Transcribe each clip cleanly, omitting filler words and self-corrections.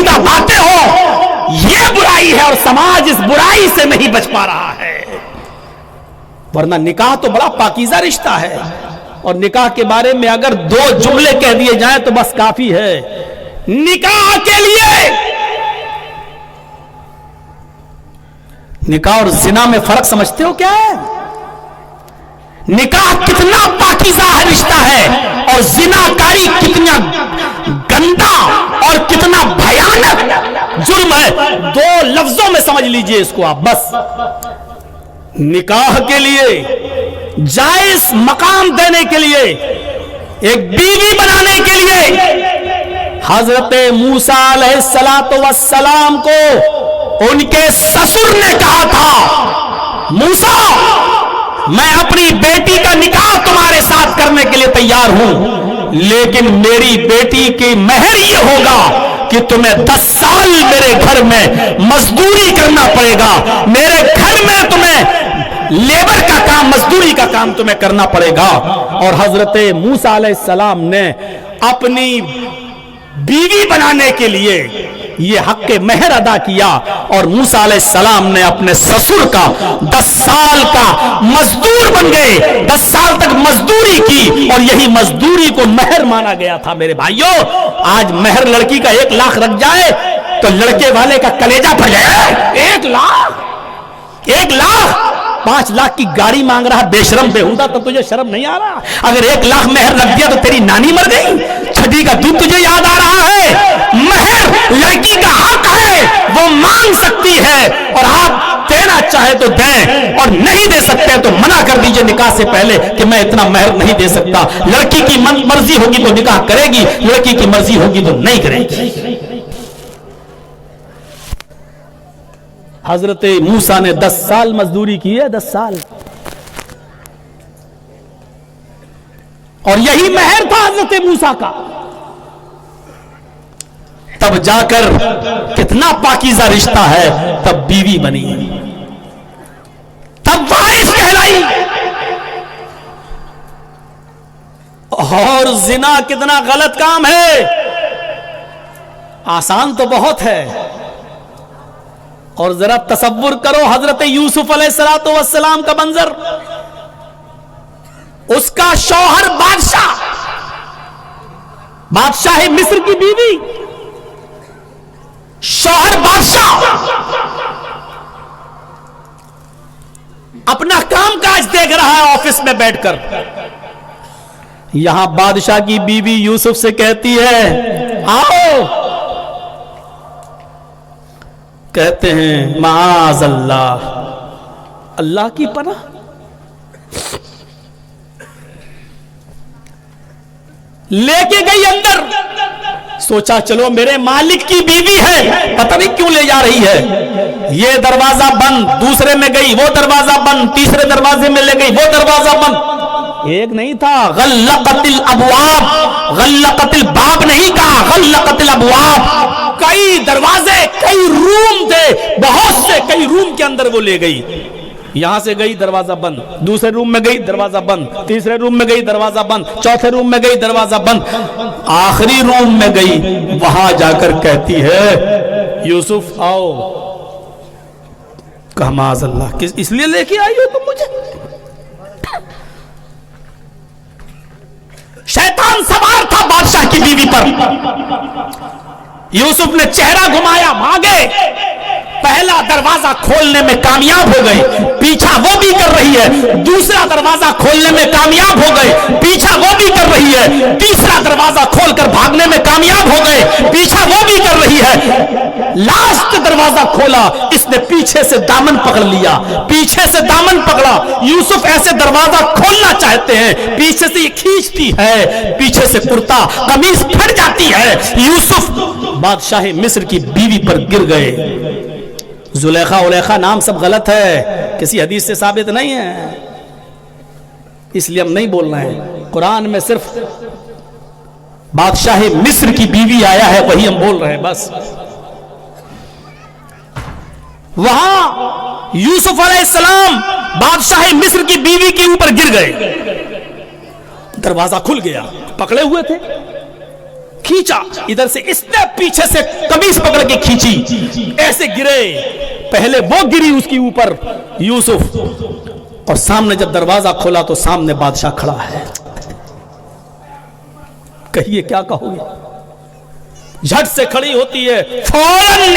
بیہودہ باتیں ہو، یہ برائی ہے اور سماج اس برائی سے نہیں بچ پا رہا ہے۔ ورنہ نکاح تو بڑا پاکیزہ رشتہ ہے، اور نکاح کے بارے میں اگر 2 جملے کہہ دیے جائیں تو بس کافی ہے۔ نکاح کے لیے، نکاح اور زنا میں فرق سمجھتے ہو کیا ہے؟ نکاح کتنا پاکیزہ رشتہ ہے اور زنا کاری کتنا گندا اور کتنا بھیانک جرم ہے۔ 2 لفظوں میں سمجھ لیجئے اس کو آپ بس۔ نکاح کے لیے جائز مقام دینے کے لیے، ایک بیوی بنانے کے لیے حضرت موسیٰ علیہ السلام کو ان کے سسر نے کہا تھا، موسیٰ میں اپنی بیٹی کا نکاح تمہارے ساتھ کرنے کے لیے تیار ہوں، لیکن میری بیٹی کی مہر یہ ہوگا کہ تمہیں 10 سال میرے گھر میں مزدوری کرنا پڑے گا، میرے گھر میں تمہیں لیبر کا کام، مزدوری کا کام تمہیں کرنا پڑے گا۔ اور حضرت موسیٰ علیہ السلام نے اپنی بیوی بنانے کے لیے یہ حق مہر ادا کیا، اور موسیٰ علیہ السلام نے اپنے سسر کا 10 سال کا مزدور بن گئے، 10 سال تک مزدوری کی، اور یہی مزدوری کو مہر مانا گیا تھا۔ میرے بھائیوں، آج مہر لڑکی کا 1 لاکھ رکھ جائے تو لڑکے والے کا کلیجہ پھٹ جائے۔ 1 لاکھ، 1 لاکھ، 5 لاکھ کی گاڑی مانگ رہا بے شرم بےہودہ، تو تجھے شرم نہیں آ رہا؟ اگر 1 لاکھ مہر رکھ دیا تو تیری نانی مر گئی، چھٹی کا دودھ تجھے یاد آ رہا ہے؟ مہر لڑکی کا حق ہے، وہ مانگ سکتی ہے، اور آپ دینا چاہے تو دیں، اور نہیں دے سکتے تو منع کر دیجئے نکاح سے پہلے کہ میں اتنا مہر نہیں دے سکتا۔ لڑکی کی مرضی ہوگی تو نکاح کرے گی، لڑکی کی مرضی ہوگی تو نہیں کرے گی۔ حضرت موسیٰ نے 10 سال مزدوری کی ہے، 10 سال، اور یہی مہر تھا حضرت موسیٰ کا۔ تب جا کر کتنا پاکیزہ رشتہ ہے، تب بیوی بنی، تب وارث کہلائی۔ اور زنا کتنا غلط کام ہے، آسان تو بہت ہے۔ اور ذرا تصور کرو حضرت یوسف علیہ السلام کا منظر، اس کا شوہر بادشاہ مصر کی بیوی، شوہر بادشاہ، اپنا کام کاج دیکھ رہا ہے آفس میں بیٹھ کر۔ یہاں بادشاہ کی بیوی یوسف سے کہتی ہے آؤ، کہتے ہیں معاذ اللہ، اللہ کی پناہ۔ لے کے گئی اندر، سوچا چلو میرے مالک کی بیوی ہے، پتہ نہیں کیوں لے جا رہی ہے۔ یہ دروازہ بند، دوسرے میں گئی وہ دروازہ بند، تیسرے دروازے میں لے گئی وہ دروازہ بند، ایک نہیں تھا، غلقت الابواب، غلقت الباب نہیں کہا، غلقت الابواب۔ کئی دروازے، کئی روم تھے، بہت سے کئی روم کے اندر وہ لے گئی۔ یہاں سے گئی دروازہ بند، دوسرے روم میں گئی دروازہ بند، تیسرے روم میں گئی دروازہ بند، چوتھے روم میں گئی دروازہ بند، آخری روم میں گئی، وہاں جا کر کہتی ہے یوسف آؤ۔ کہا معاذ اللہ، اس لیے لے کے آئی ہو تم مجھے؟ شیطان سوار تھا بادشاہ کی بیوی پر۔ یوسف نے چہرہ گھمایا، بھاگے، پہلا دروازہ کھولنے میں کامیاب ہو گئے، پیچھا وہ بھی کر رہی ہے، دوسرا دروازہ کھولنے میں کامیاب ہو گئے، پیچھا وہ بھی کر رہی ہے، تیسرا دروازہ کھول کر بھاگنے میں کامیاب ہو گئے، پیچھا وہ بھی کر رہی ہے۔ لاسٹ دروازہ کھولا، اس نے پیچھے سے دامن پکڑ لیا، پیچھے سے دامن پکڑا۔ یوسف ایسے دروازہ کھولنا چاہتے ہیں، پیچھے سے یہ کھینچتی ہے، پیچھے سے کرتا قمیص پھٹ جاتی ہے۔ یوسف بادشاہ مصر کی بیوی پر گر گئے۔ زلیخا علیخا نام سب غلط ہے، کسی حدیث سے ثابت نہیں ہے، اس لیے ہم نہیں بول رہے ہیں۔ قرآن میں صرف بادشاہ مصر کی بیوی آیا ہے، وہی ہم بول رہے ہیں بس۔ وہاں یوسف علیہ السلام بادشاہ مصر کی بیوی کے اوپر گر گئے، دروازہ کھل گیا، پکڑے ہوئے تھے، खींचा, इधर से इसने पीछे से कमीज पकड़ के खींची, ऐसे गिरे। पहले वो गिरी उसके ऊपर यूसुफ, और सामने जब दरवाजा खोला तो सामने बादशाह खड़ा है। कहिए क्या कहोगे? झट से खड़ी होती है, फौरन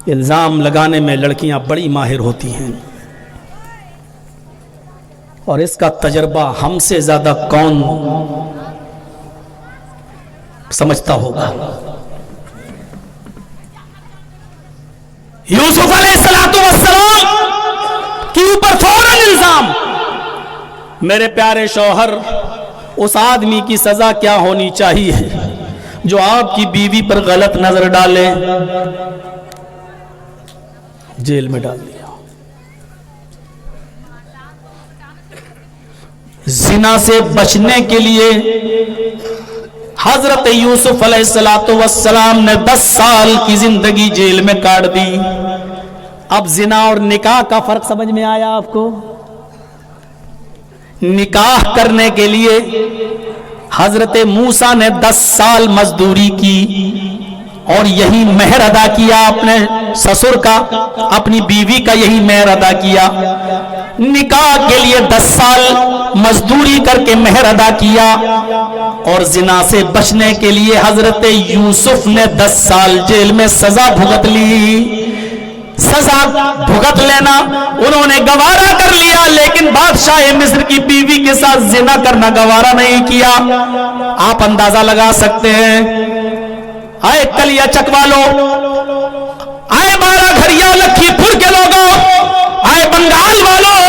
इल्जाम लगाने में लड़कियां बड़ी माहिर होती हैं, और इसका तजर्बा हमसे ज्यादा कौन समझता होगा। यूसुफ अलैहिस्सलाम के ऊपर फौरन इल्जाम। मेरे प्यारे शौहर, उस आदमी की सजा क्या होनी चाहिए जो आपकी बीवी पर गलत नजर डाले? जेल में डाल दिया। जिना से बचने के लिए हजरत यूसुफ अलैहिस्सलाम ने 10 साल की जिंदगी जेल में काट दी। अब जिना और निकाह का फर्क समझ में आया आपको? निकाह करने के लिए हजरत मूसा ने 10 साल मजदूरी की और यही मेहर अदा किया, अपने ससुर का, अपनी बीवी का यही मेहर अदा किया। निकाह के लिए 10 साल मजदूरी करके मेहर अदा किया, और जिना से बचने के लिए हजरत यूसुफ ने 10 साल जेल में सजा भुगत ली। सजा भुगत लेना उन्होंने गवारा कर लिया, लेकिन बादशाह मिस्र की बीवी के साथ जिना करना गवारा नहीं किया। आप अंदाजा लगा सकते हैं। आए कलिया चक वालों, आए बाराघरिया लखीपुर के लोगों, आए बंगाल वालों,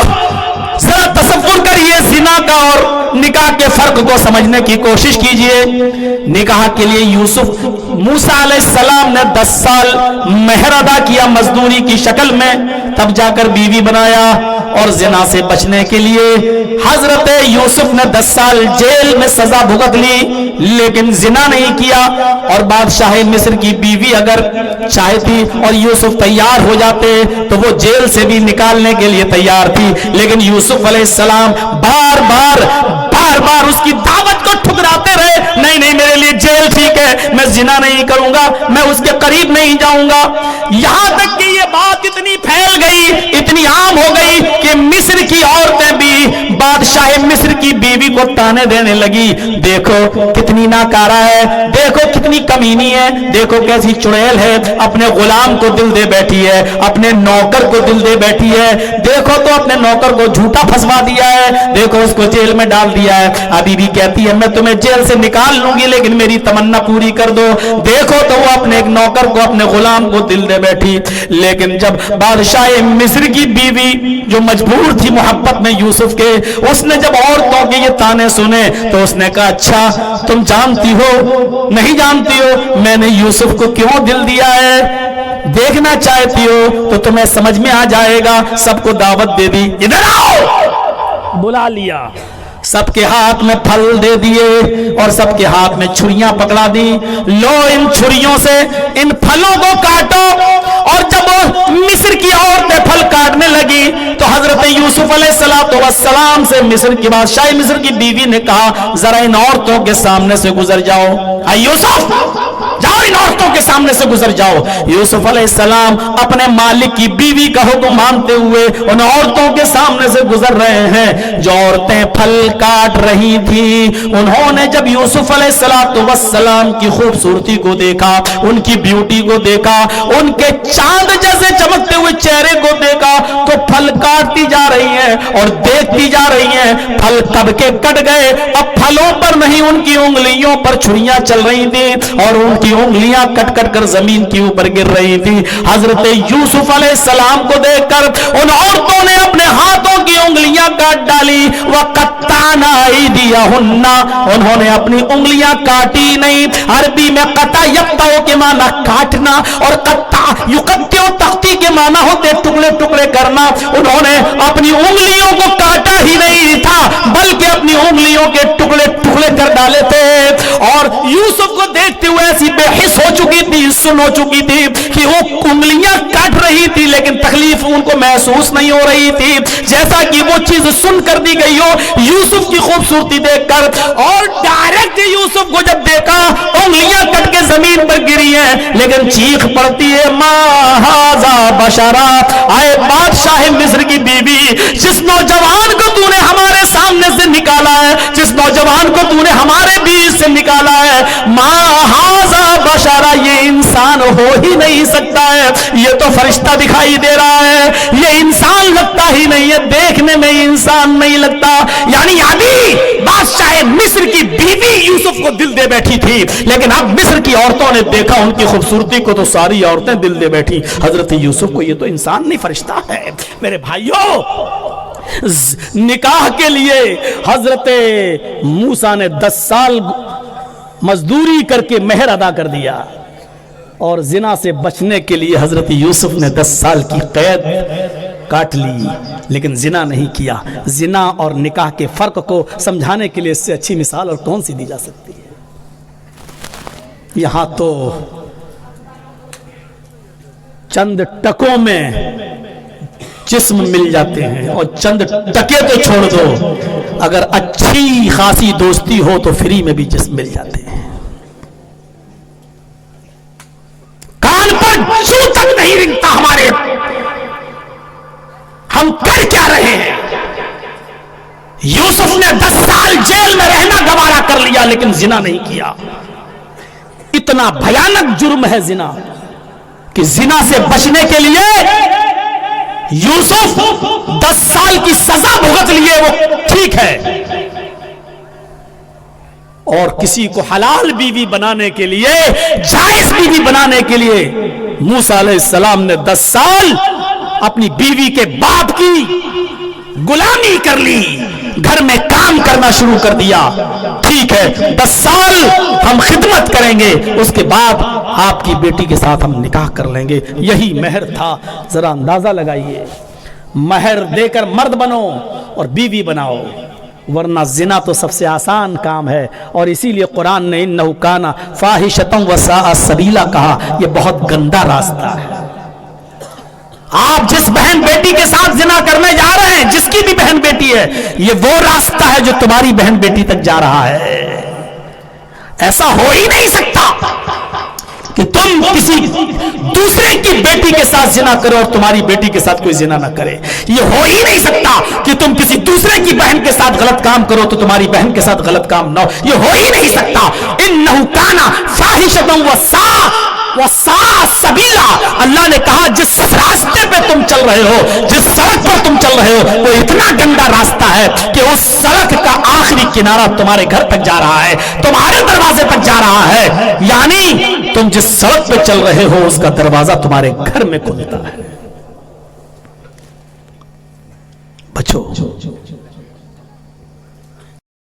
जरा तसव्वुर करिए जिना का और निकाह के फर्क को समझने की कोशिश कीजिए। निकाह के लिए यूसुफ मूसा अलैहिस्सलाम ने 10 साल मेहर अदा किया मजदूरी की शक्ल में, तब जाकर बीवी बनाया। और जिना से बचने के लिए हजरत यूसुफ ने 10 साल जेल में सजा भुगत ली, लेकिन जिना नहीं किया। और बादशाह मिस्र की बीवी अगर चाहती और यूसुफ तैयार हो जाते तो वो जेल से भी निकालने के लिए तैयार थी, लेकिन यूसुफ अलैहिस्सलाम बार बार उसकी दावत को ठुकराते रहे। नहीं नहीं, मेरे लिए जेल ठीक है, मैं जिना नहीं करूंगा, मैं उसके करीब नहीं जाऊंगा। यहां तक कि ये बात इतनी फैल गई, इतनी आम हो गई कि मिस्र की औरतें भी बादशाह मिस्र की बीवी को ताने देने लगी। देखो कितनी नाकारा है, देखो कितनी कमीनी है, देखो कैसी चुड़ैल है, अपने गुलाम को दिल दे बैठी है, अपने नौकर को दिल दे बैठी है। देखो तो अपने नौकर को झूठा फंसवा दिया है, देखो उसको जेल में डाल दिया है। अभी भी कहती है मैं तुम्हें जेल से निकाल लूंगी, लेकिन मेरी तमन्ना पूरी कर दो। देखो तो वो अपने एक नौकर को, अपने गुलाम को दिल दे बैठी। लेकिन जब बादशाह मिस्र की बीवी जो मजबूर थी मोहब्बत में यूसुफ के, उसने जब औरतों के ये ताने सुने तो उसने कहा अच्छा तुम जानती हो, नहीं जानती हो मैंने यूसुफ को क्यों दिल दिया है? देखना चाहती हो तो तुम्हें समझ में आ जाएगा। सबको दावत दे दी, इधर आओ, बुला लिया। सबके हाथ में फल दे दिए और सबके हाथ में छुरियां पकड़ा दी। लो इन छुरियों से इन फलों को काटो। और जब मिस्र की औरतें फल काटने लगी तो हजरत यूसुफ अलैहिस्सलाम से मिस्र की बादशाह मिस्र की बीवी ने कहा जरा इन औरतों के सामने से गुजर जाओ। यूसुफ जाओ, इन औरतों के सामने से गुजर जाओ। यूसुफ अलैहिस्सलाम अपने मालिक की बीवी का हुक्म मानते हुए उन औरतों के सामने से गुजर रहे हैं। जो औरतें फल काट रही थी, उन्होंने जब यूसुफ अलैहिस्सलाम की खूबसूरती को देखा, उनकी ब्यूटी को देखा, उनके चांद जैसे चमकते हुए चेहरे को देखा, तो फल काटती जा रही हैं और देखती जा रही हैं। फल कब के कट गए, अब फलों पर नहीं उनकी उंगलियों पर छुरियां चल रही थी और उनकी उंगलियां कट कट कर जमीन के ऊपर गिर रही थी। हजरत यूसुफ अलैहिस्सलाम को देखकर उन औरतों ने अपने हाथों की उंगलियां काट डाली। वह कत्ताना ऐदियहुन्ना, उन्होंने अपनी उंगलियां काटी नहीं। अरबी में कता यक्ताओ के माना काटना और कत्ता युकत्तियो तख्ती उंगली के माना होते टुकड़े टुकड़े करना। उन्होंने अपनी उंगलियों को काटा ही नहीं था बल्कि अपनी उंगलियों के टुकड़े टुकड़े कर डाले थे। और यूसुफ को देखते हुए ऐसी बेहिस हो चुकी थी, सुन हो चुकी थी कि वो उंगलियां काट रही थी लेकिन तकलीफ उनको महसूस नहीं हो रही थी, जैसा कि वो चीज सुन कर दी गई हो यूसुफ की खूबसूरती देखकर। और डायरेक्ट यूसुफ को जब देखा उंगलियां कट के जमीन पर गिरी है, लेकिन चीख पड़ती है माहाजा बशरा, आए बादशाह मिस्र की बीवी, जिस नौजवान को तूने हमारे सामने से निकाला है, जिस नौजवान को तूने हमारे बीच से निकाला है, माहाजा बशरा, ये इंसान हो ही नहीं सकता है, ये तो फरिश्ता दिखाई दे रहा है, ये इंसान लगता ही नहीं है, देखने में इंसान नहीं लगता। यानी अभी बादशाह मिस्र की बीवी यूसुफ को दिल दे बैठी थी, लेकिन अब मिस्र की औरतों ने देखा उनकी खूबसूरती को तो सारी औरतें दिल दे बैठी। हजरत यूसुफ को ये तो इंसान नहीं फरिश्ता है। मेरे भाइयों, निकाह के लिए हजरत मूसा ने 10 साल मजदूरी करके मेहर अदा कर दिया और जिना से बचने के लिए हजरत यूसुफ ने 10 साल की कैद काट ली, लेकिन जिना नहीं किया। जिना और निकाह के फर्क को समझाने के लिए इससे अच्छी मिसाल और कौन सी दी जा सकती है। यहां तो चंद टकों में जिस्म मिल जाते हैं और चंद टके तो छोड़ दो, अगर अच्छी खासी दोस्ती हो तो फ्री में भी जिस्म मिल जाते हैं। कान पर जू तक नहीं रिंगता हमारे, हम कर क्या रहे हैं। यूसुफ ने 10 साल जेल में रहना गवारा कर लिया लेकिन जिना नहीं किया। इतना भयानक जुर्म है जिना कि जिना से बचने के लिए यूसुफ 10 साल की सजा भुगत लिए, वो ठीक है। और किसी को हलाल बीवी बनाने के लिए, जायज बीवी बनाने के लिए मूसा अलैहिस्सलाम ने 10 साल अपनी बीवी के बाप की गुलामी कर ली, घर में काम करना शुरू कर दिया। ठीक है, 10 साल हम खिदमत करेंगे, उसके बाद आपकी बेटी के साथ हम निकाह कर लेंगे। यही मेहर था। जरा अंदाजा लगाइए, मेहर देकर मर्द बनो और बीवी बनाओ, वरना जिना तो सबसे आसान काम है। और इसीलिए कुरान ने इन्नहु काना फाहिशतम व साअ सबीला कहा, यह बहुत गंदा रास्ता है। आप जिस बहन बेटी के साथ जिना करने जा रहे हैं, जिसकी भी बहन बेटी है, ये वो रास्ता है जो तुम्हारी बहन बेटी तक जा रहा है। ऐसा हो ही नहीं सकता कि तुम किसी दूसरे की बेटी के साथ जिना करो और तुम्हारी बेटी के साथ कोई जिना ना करे। ये हो ही नहीं सकता कि तुम किसी दूसरे की बहन के साथ गलत काम करो तो तुम्हारी बहन के साथ गलत काम ना हो। ये हो ही नहीं सकता। इन्नहु काना फाहिशतम व साअ सबीला, अल्लाह ने कहा जिस रास्ते पे तुम चल रहे हो, जिस सड़क पर तुम चल रहे हो, वो इतना गंदा रास्ता है कि उस सड़क का आखिरी किनारा तुम्हारे घर तक जा रहा है, तुम्हारे दरवाजे तक जा रहा है। यानी तुम जिस सड़क पे चल रहे हो उसका दरवाजा तुम्हारे घर में खुलता है। बचो।